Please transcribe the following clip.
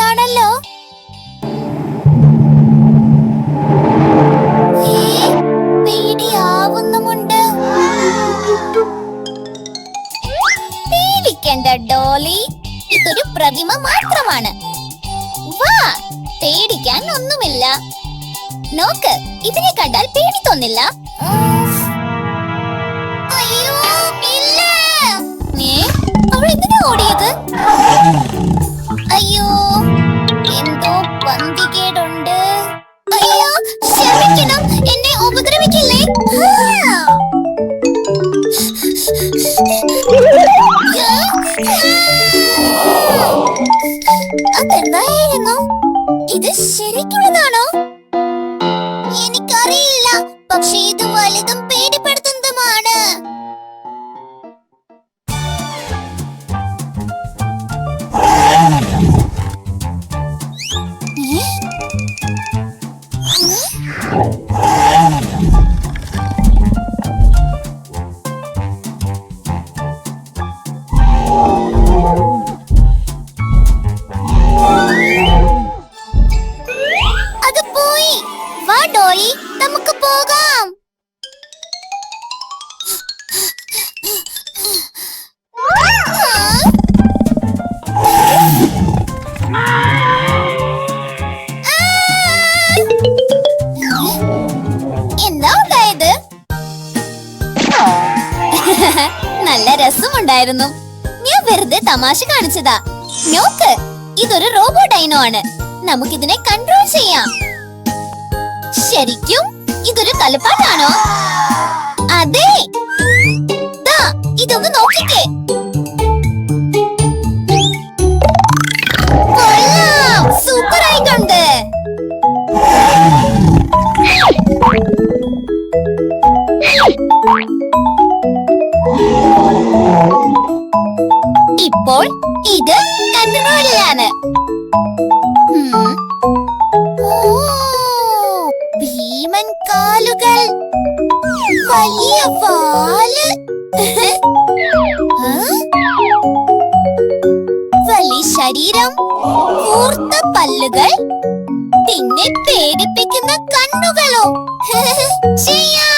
ഇതാണല്ലോ. പേടിയാവുന്നുമുണ്ട്. പേടിക്കണ്ട ഡോളി, ഇതൊരു പ്രതിമ മാത്രമാണ്. വാ, പേടിക്കാൻ ഒന്നുമില്ല. നോക്ക്, ഇതിനെ കണ്ടാൽ പേടി തോന്നില്ല. അയ്യോ ഇല്ല. അവൾ എന്തിനാ ഓടിയത്? അയ്യോ, എന്തോ പന്തികേടുണ്ട്. അയ്യോ ക്ഷമിക്കണം, എന്നെ ഉപദ്രവിക്കില്ലേ. അതെന്തായിരുന്നു? ഇത് ശരിക്കുള്ളതാണോ? എനിക്കറിയില്ല, പക്ഷേ ഇത് വലുതും പേടിപ്പെടുത്തുന്നതുമാണ്. അത് പോയി. വാ ഡോളി, നമുക്ക് പോകാം. എന്താ ഉണ്ടായത്? നല്ല രസമുണ്ടായിരുന്നു. ഞാൻ വെറുതെ തമാശ കാണിച്ചതാ. നോക്ക്, ഇതൊരു റോബോ ഡൈനോ ആണ്. നമുക്കിതിനെ കൺട്രോൾ ചെയ്യാം. ശരിക്കും ഇതൊരു കളിപ്പാട്ടാണോ? അതെ, ഇതൊന്ന് നോക്കിക്കേ. സൂപ്പർ ആയിട്ടുണ്ട്. ഇപ്പോൾ ഇത് കൺട്രോളിലാണ്. ഭീമൻ കാലുകൾ, വലിയ വാല്, വലിയ ശരീരം, കൂർത്ത പല്ലുകൾ, പിന്നെ പേടിപ്പിക്കുന്ന കണ്ണുകളോ. ചെയ്യാം.